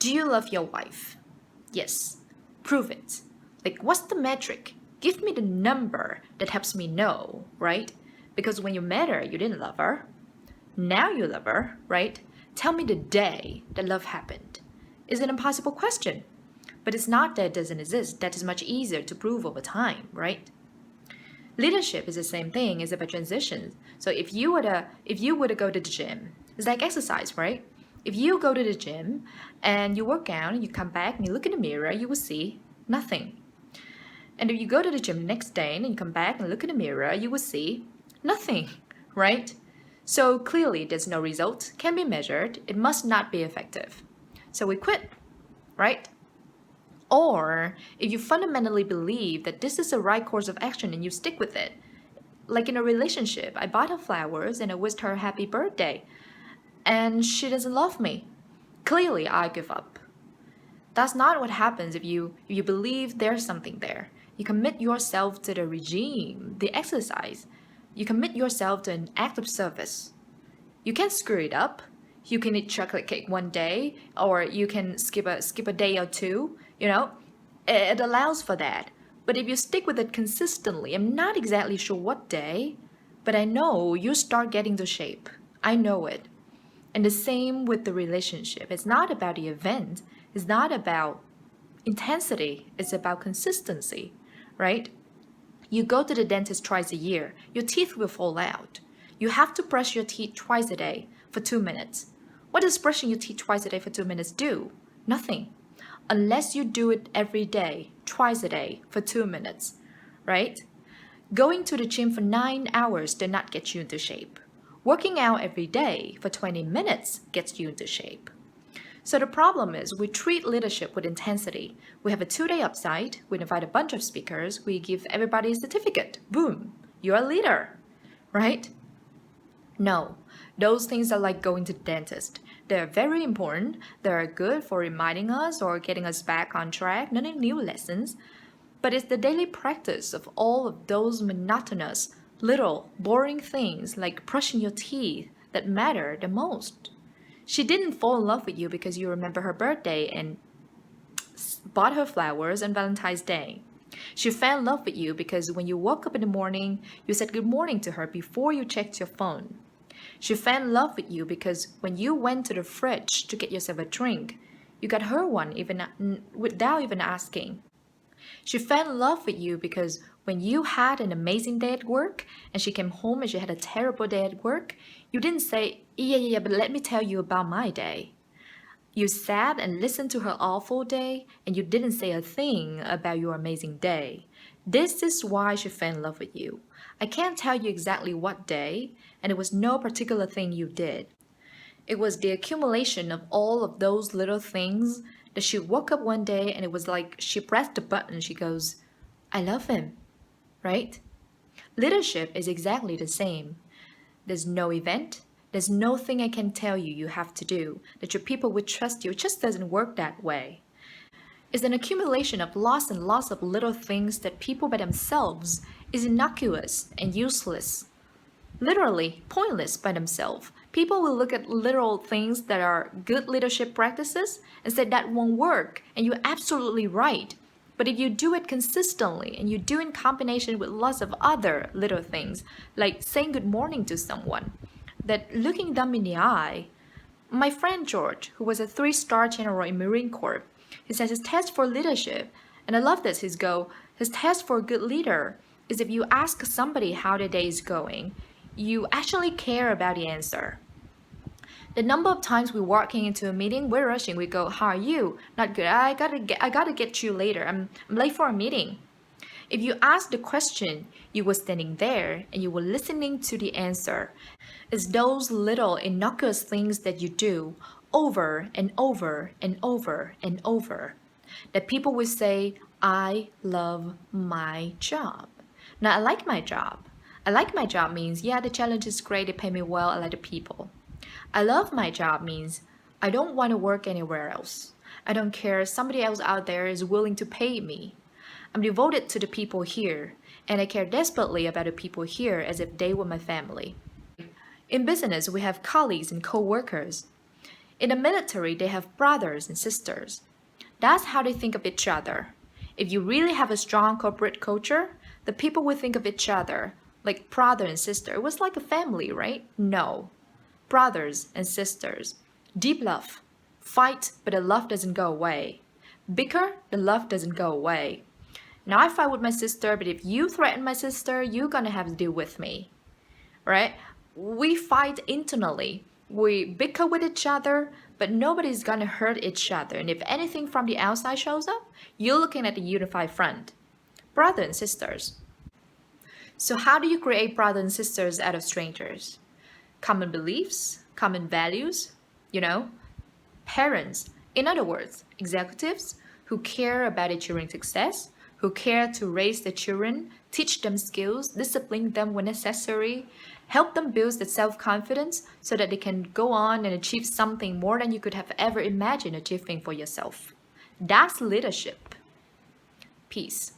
Do you love your wife? Yes. Prove it. Like, what's the metric? Give me the number that helps me know, right? Because when you met her, you didn't love her. Now you love her, right? Tell me the day that love happened. It's an impossible question. But it's not that it doesn't exist. That is much easier to prove over time, right? Leadership is the same thing. It's about transitions. So if you were to go to the gym, it's like exercise, right? If you go to the gym and you work out and you come back and you look in the mirror, you will see nothing. And if you go to the gym the next day and you come back and look in the mirror, you will see nothing, right? So clearly there's no result, can be measured, it must not be effective. So we quit, right? Or if you fundamentally believe that this is the right course of action and you stick with it, like in a relationship, I bought her flowers and I wished her a happy birthday, and she doesn't love me. Clearly, I give up. That's not what happens if you believe there's something there. You commit yourself to the regime, the exercise. You commit yourself to an act of service. You can't screw it up. You can eat chocolate cake one day, or you can skip a day or two. It allows for that. But if you stick with it consistently, I'm not exactly sure what day, but I know you start getting to shape. I know it. And the same with the relationship. It's not about the event. It's not about intensity. It's about consistency, right? You go to the dentist twice a year. Your teeth will fall out. You have to brush your teeth twice a day for 2 minutes. What does brushing your teeth twice a day for 2 minutes do? Nothing. Unless you do it every day, twice a day for 2 minutes, right? Going to the gym for 9 hours does not get you into shape. Working out every day for 20 minutes gets you into shape. So the problem is we treat leadership with intensity. We have a 2-day upside, we invite a bunch of speakers, we give everybody a certificate. Boom, you're a leader, right? No, those things are like going to the dentist. They're very important. They're good for reminding us or getting us back on track, learning new lessons. But it's the daily practice of all of those monotonous, little, boring things like brushing your teeth that matter the most. She didn't fall in love with you because you remember her birthday and bought her flowers on Valentine's Day. She fell in love with you because when you woke up in the morning, you said good morning to her before you checked your phone. She fell in love with you because when you went to the fridge to get yourself a drink, you got her one without even asking. She fell in love with you because when you had an amazing day at work and she came home and she had a terrible day at work, you didn't say, yeah, but let me tell you about my day. You sat and listened to her awful day and you didn't say a thing about your amazing day. This is why she fell in love with you. I can't tell you exactly what day, and it was no particular thing you did. It was the accumulation of all of those little things that she woke up one day and it was like she pressed the button, she goes, I love him, right? Leadership is exactly the same. There's no event, there's no thing I can tell you you have to do, that your people would trust you. It just doesn't work that way. It's an accumulation of lots and lots of little things that people by themselves is innocuous and useless. Literally pointless by themselves. People will look at little things that are good leadership practices and say that won't work, and you're absolutely right. But if you do it consistently and you do it in combination with lots of other little things, like saying good morning to someone, that looking them in the eye. My friend George, who was a 3-star general in Marine Corps, he says his test for leadership, and I love this, his test for a good leader is if you ask somebody how their day is going, you actually care about the answer. The number of times we're walking into a meeting, we're rushing, we go, how are you? Not good, I gotta get you later, I'm late for a meeting. If you ask the question, you were standing there and you were listening to the answer. It's those little innocuous things that you do over and over and over and over that people will say, I love my job. Now, I like my job. I like my job means, yeah, the challenge is great, they pay me well, I like the people. I love my job means I don't want to work anywhere else. I don't care if somebody else out there is willing to pay me. I'm devoted to the people here, and I care desperately about the people here as if they were my family. In business, we have colleagues and co-workers. In the military, they have brothers and sisters. That's how they think of each other. If you really have a strong corporate culture, the people will think of each other like brother and sister. It was like a family, right? No. Brothers and sisters. Deep love. Fight, but the love doesn't go away. Bicker, the love doesn't go away. Now I fight with my sister, but if you threaten my sister, you're gonna have to deal with me, right? We fight internally. We bicker with each other, but nobody's gonna hurt each other. And if anything from the outside shows up, you're looking at the unified front. Brother and sisters. So how do you create brothers and sisters out of strangers? Common beliefs, common values, parents. In other words, executives who care about their children's success, who care to raise their children, teach them skills, discipline them when necessary, help them build the self-confidence so that they can go on and achieve something more than you could have ever imagined achieving for yourself. That's leadership. Peace.